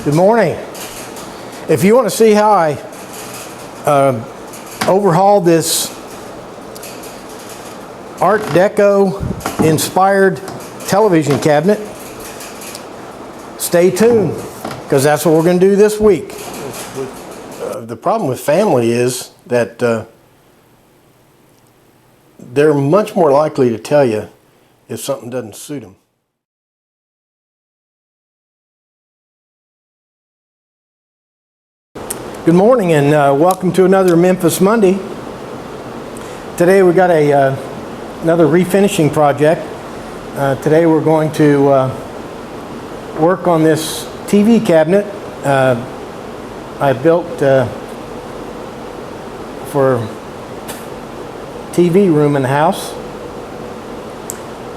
Good morning. If you want to see how I overhauled this Art Deco inspired television cabinet, stay tuned, because that's what we're going to do this week. The problem with family is that they're much more likely to tell you if something doesn't suit them. Good morning and welcome to another Memphis Monday. Today we got another refinishing project. Today we're going to work on this TV cabinet I built for TV room in the house,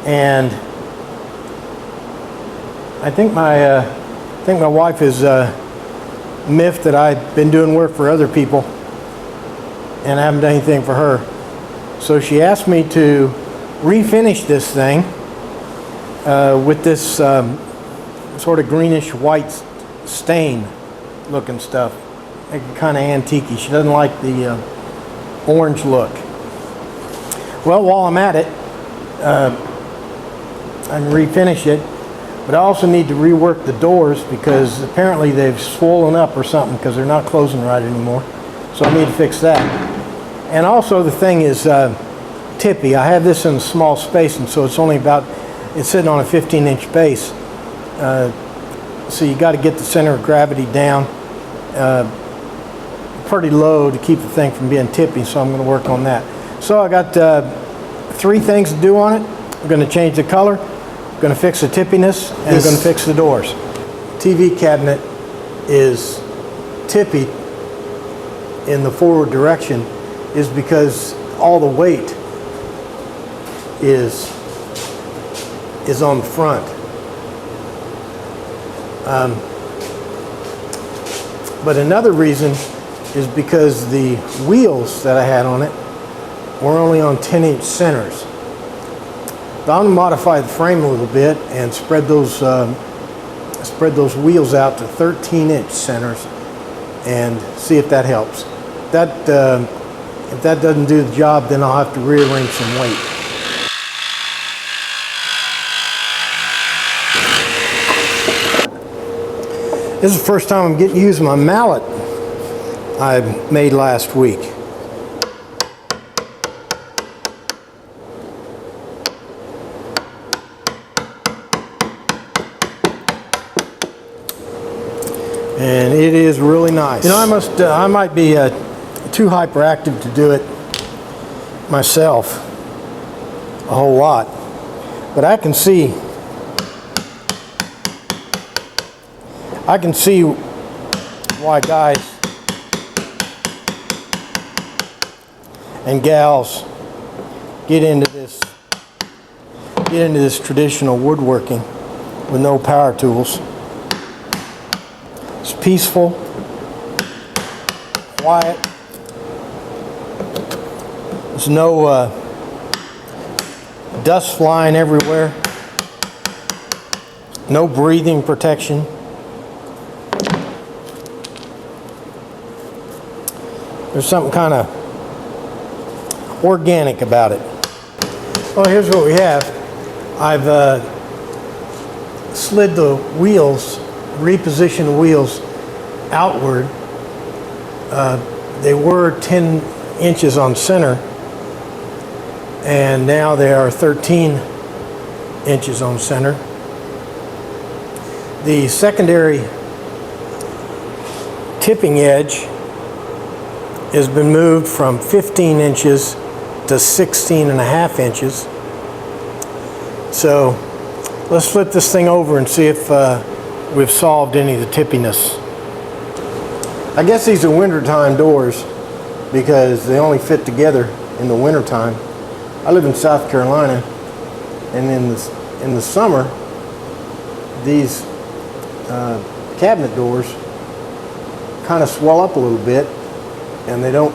and I think my wife is miffed that I've been doing work for other people and I haven't done anything for her. So she asked me to refinish this thing with this sort of greenish white stain looking stuff, kind of antique-y. She doesn't like the orange look. Well, while I'm at it, I can refinish it. But I also need to rework the doors because apparently they've swollen up or something because they're not closing right anymore. So I need to fix that. And also the thing is tippy. I have this in a small space, and so it's sitting on a 15-inch base. So you got to get the center of gravity down pretty low to keep the thing from being tippy, so I'm going to work on that. So I got 3 things to do on it. I'm going to change the color, going to fix the tippiness, and I'm going to fix the doors. TV cabinet is tippy in the forward direction is because all the weight is on the front. But another reason is because the wheels that I had on it were only on 10-inch centers. But I'm going to modify the frame a little bit and spread those wheels out to 13-inch centers and see if that helps. If that doesn't do the job, then I'll have to rearrange some weight. This is the first time I'm getting to use my mallet I made last week. And it is really nice. You know, I might be too hyperactive to do it myself a whole lot, but I can see why guys and gals get into this traditional woodworking with no power tools. It's peaceful, quiet. There's no dust flying everywhere. No breathing protection. There's something kind of organic about it. Well, here's what we have. I've slid the wheels, reposition the wheels outward. They were 10 inches on center, and now they are 13 inches on center. The secondary tipping edge has been moved from 15 inches to 16.5 inches. So let's flip this thing over and see if we've solved any of the tippiness. I guess these are wintertime doors because they only fit together in the wintertime. I live in South Carolina, and in the summer, these cabinet doors kind of swell up a little bit, and they don't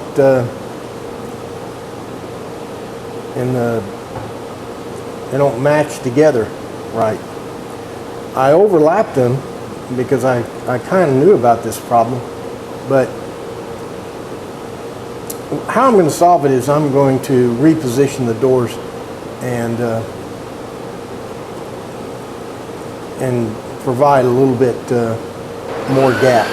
match together right. I overlapped them because I kind of knew about this problem. But how I'm going to solve it is I'm going to reposition the doors and provide a little bit more gap.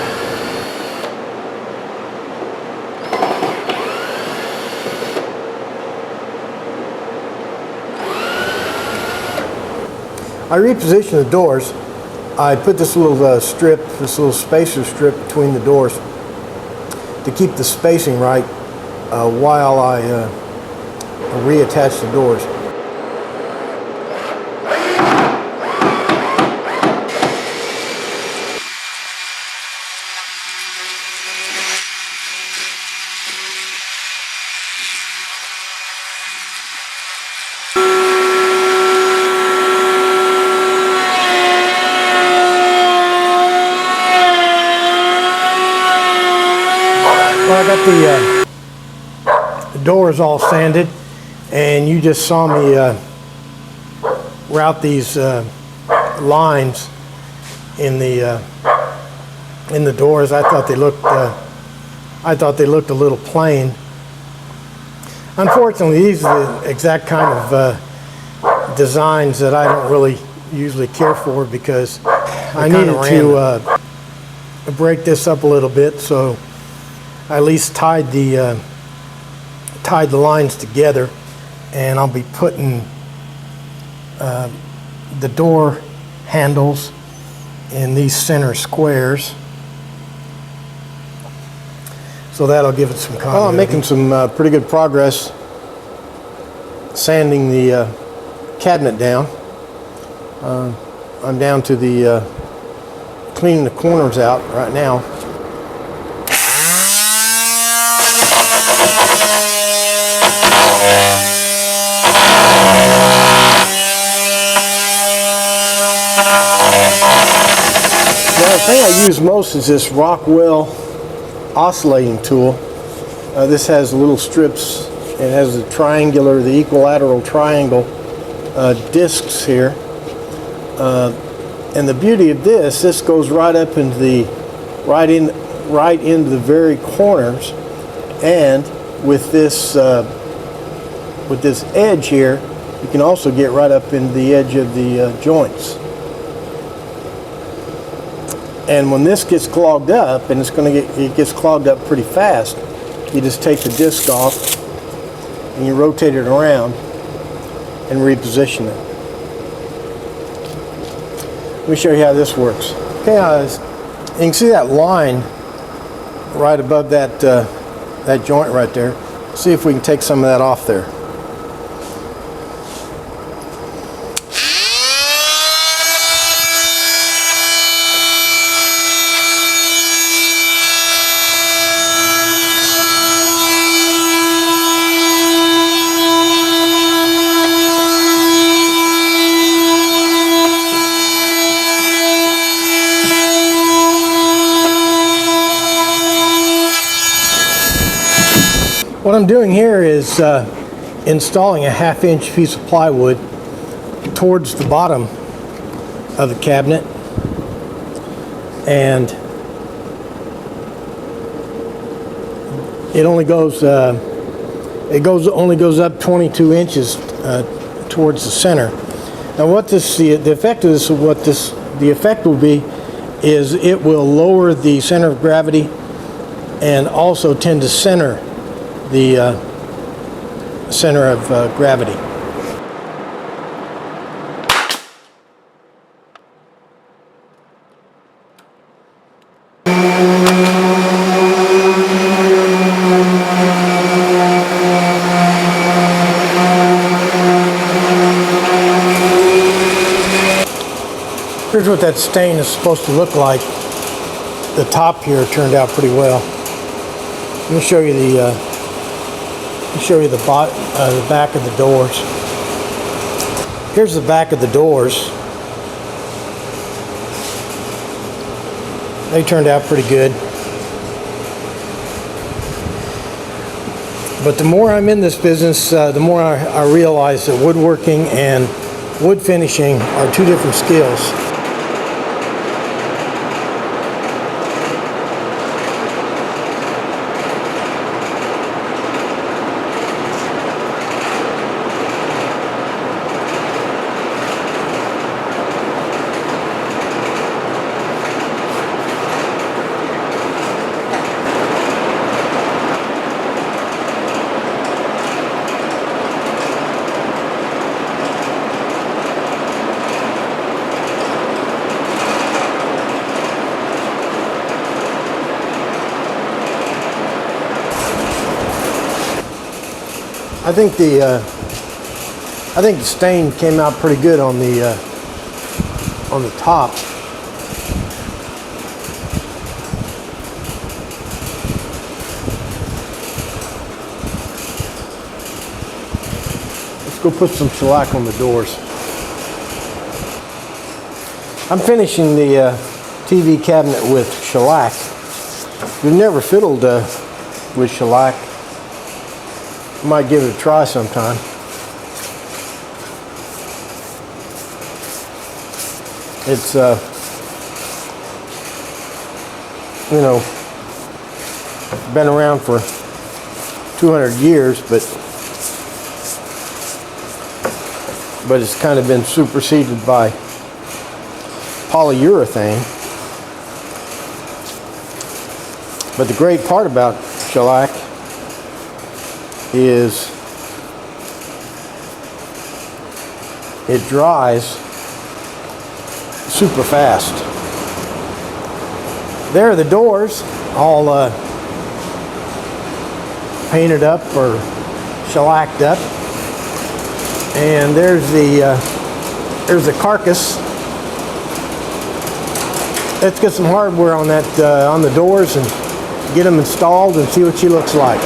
I reposition the doors. I put this little strip, this little spacer strip between the doors to keep the spacing right while I reattach the doors. Well, I got the doors all sanded, and you just saw me route these lines in the doors. I thought they looked a little plain. Unfortunately, these are the exact kind of designs that I don't really usually care for, because I needed to break this up a little bit, so I at least tied the lines together, and I'll be putting the door handles in these center squares, so that'll give it some continuity. Well, I'm making some pretty good progress sanding the cabinet down. I'm down to the cleaning the corners out right now. The thing I use most is this Rockwell oscillating tool. This has little strips. It has the equilateral triangle discs here. And the beauty of this goes right up into right into the very corners, and with this edge here, you can also get right up into the edge of the joints. And when this gets clogged up, and it gets clogged up pretty fast, you just take the disc off and you rotate it around and reposition it. Let me show you how this works. Okay, you can see that line right above that joint right there. See if we can take some of that off there. What I'm doing here is installing a 1/2-inch piece of plywood towards the bottom of the cabinet, and it only goes up 22 inches towards the center. Now, the effect of this, the effect will be, is it will lower the center of gravity and also tend to center the center of gravity. Here's what that stain is supposed to look like. The top here turned out pretty well. Let me show you the back of the doors. Here's the back of the doors. They turned out pretty good. But the more I'm in this business, the more I realize that woodworking and wood finishing are two different skills. I think the stain came out pretty good on the top. Let's go put some shellac on the doors. I'm finishing the TV cabinet with shellac. We've never fiddled with shellac. Might give it a try sometime. It's you know, been around for 200 years, but it's kind of been superseded by polyurethane. But the great part about shellac is it dries super fast. There are the doors, all painted up or shellacked up, and there's the carcass. Let's get some hardware on that on the doors and get them installed and see what she looks like.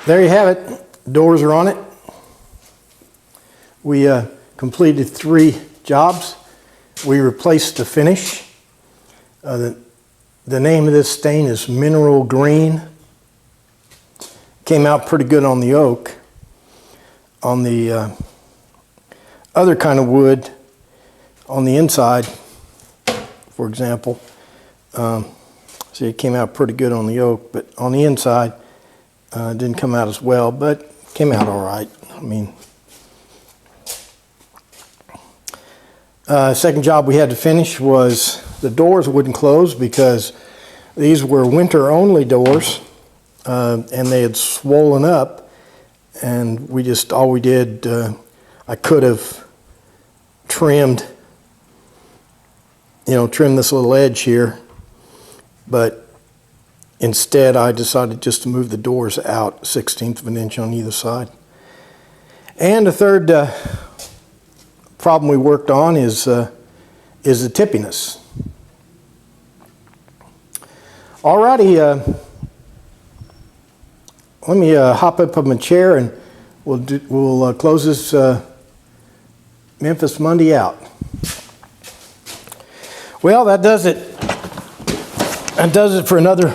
There you have it. Doors are on it. We completed 3 jobs. We replaced the finish. The name of this stain is Mineral Green. Came out pretty good on the oak. On the other kind of wood, on the inside, for example, see, it came out pretty good on the oak, but on the inside, didn't come out as well, but came out all right. I mean, second job we had to finish was the doors wouldn't close because these were winter-only doors, and they had swollen up, and all we did, I could have trimmed this little edge here, but instead, I decided just to move the doors out 1/16 of an inch on either side. And the third problem we worked on is the tippiness. Alrighty, let me hop up on my chair and we'll close this Memphis Monday out. Well, that does it. That does it for another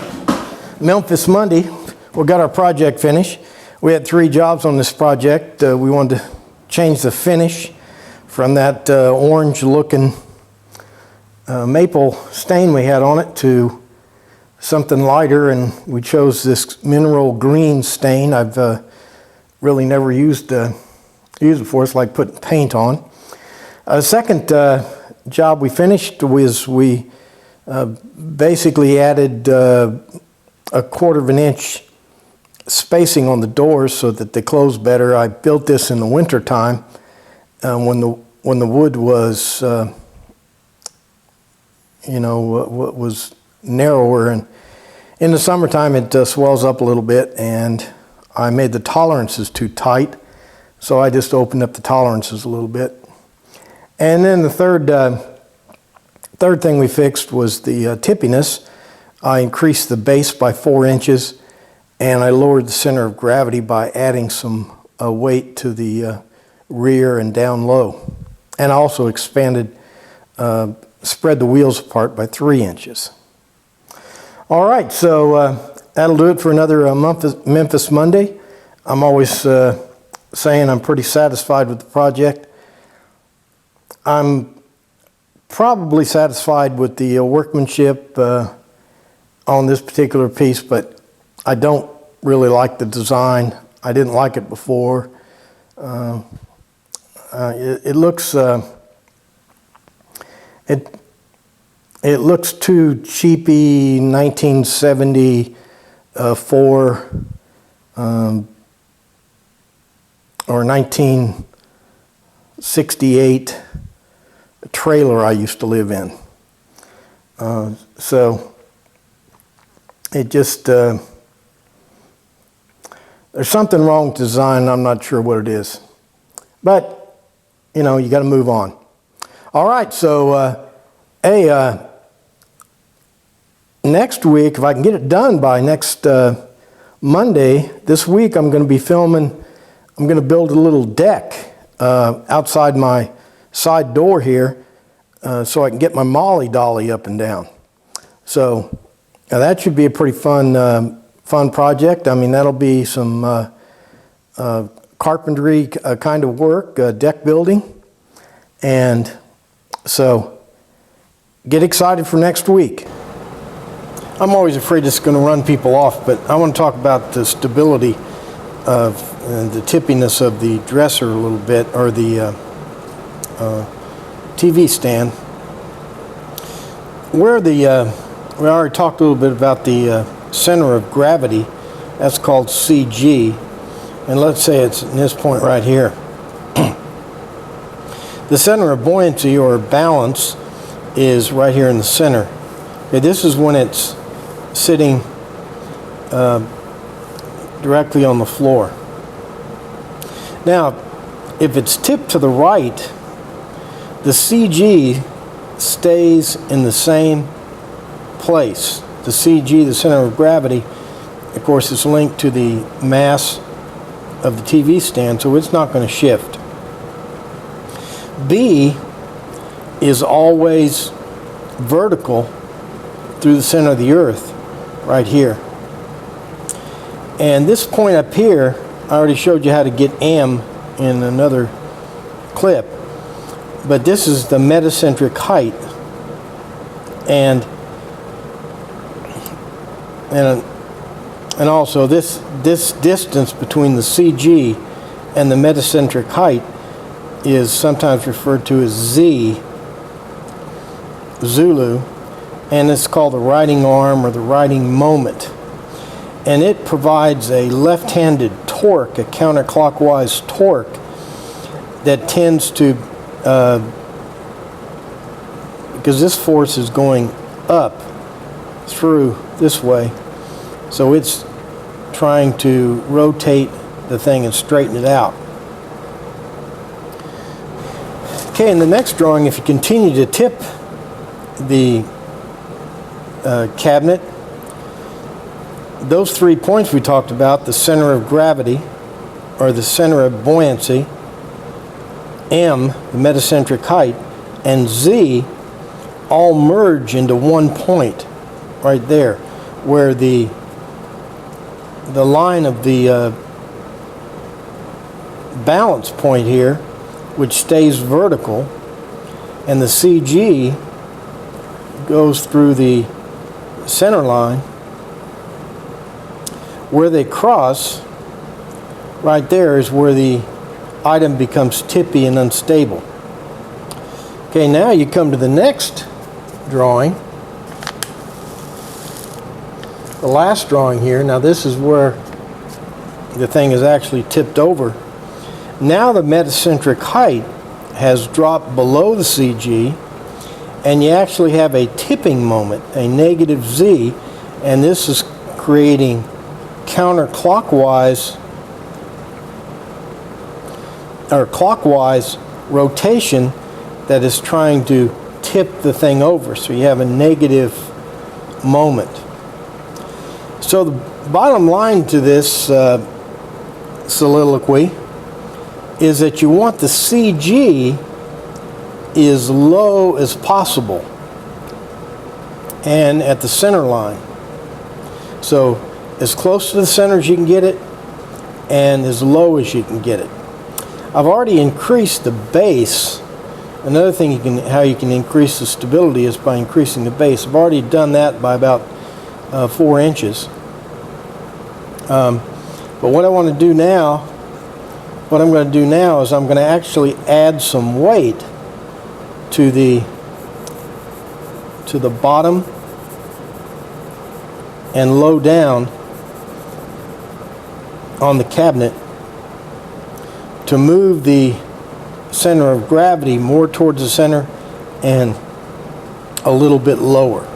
Memphis Monday. We got our project finished. We had 3 jobs on this project. We wanted to change the finish from that orange looking maple stain we had on it to something lighter, and we chose this mineral green stain. I've really never used it before. It's like putting paint on. The second job we finished was we basically added a 1/4 of an inch spacing on the doors so that they close better. I built this in the winter time when the wood was was narrower, and in the summertime it swells up a little bit, and I made the tolerances too tight, so I just opened up the tolerances a little bit. And then the third thing we fixed was the tippiness. I increased the base by 4 inches, and I lowered the center of gravity by adding some weight to the rear and down low. And I also expanded, spread the wheels apart by 3 inches. All right, so that'll do it for another Memphis Monday. I'm always saying I'm pretty satisfied with the project. I'm probably satisfied with the workmanship on this particular piece, but I don't really like the design. I didn't like it before. It looks it looks too cheapy, 1974 or 1968 trailer I used to live in. So it just there's something wrong with design. I'm not sure what it is, but you know, you got to move on. All right, so next week, if I can get it done by next Monday, this week I'm going to be filming. I'm going to build a little deck outside my side door here so I can get my Molly dolly up and down. So that should be a pretty fun project. I mean, that'll be some carpentry kind of work, deck building. And so get excited for next week. I'm always afraid it's going to run people off, but I want to talk about the stability of the tippiness of the dresser a little bit, or the TV stand. Where we already talked a little bit about the center of gravity. That's called CG, and let's say it's in this point right here. The center of buoyancy or balance is right here in the center. Okay, this is when it's sitting directly on the floor. Now, if it's tipped to the right, the CG stays in the same place. The CG, the center of gravity, of course, is linked to the mass of the TV stand, so it's not going to shift. B is always vertical through the center of the earth, right here. And this point up here, I already showed you how to get M in another clip, but this is the metacentric height, and also this distance between the CG and the metacentric height is sometimes referred to as Z, Zulu, and it's called the riding arm or the riding moment. And it provides a left-handed torque, a counterclockwise torque that tends to, because this force is going up through this way, so it's trying to rotate the thing and straighten it out. Okay, in the next drawing, if you continue to tip the cabinet, those 3 points we talked about, the center of gravity or the center of buoyancy, M, the metacentric height, and Z all merge into one point right there, where the line of the balance point here, which stays vertical, and the CG goes through the center line. Where they cross, right there, is where the item becomes tippy and unstable. Okay, now you come to the next drawing, the last drawing here. Now this is where the thing is actually tipped over. Now the metacentric height has dropped below the CG, and you actually have a tipping moment, a negative Z, and this is creating counterclockwise or clockwise rotation that is trying to tip the thing over. So you have a negative moment. So the bottom line to this soliloquy is that you want the CG as low as possible and at the center line. So as close to the center as you can get it and as low as you can get it. I've already increased the base. Another thing how you can increase the stability is by increasing the base. I've already done that by about 4 inches. But what I want to do now, what I'm going to do now is I'm going to actually add some weight to the bottom and low down on the cabinet to move the center of gravity more towards the center and a little bit lower.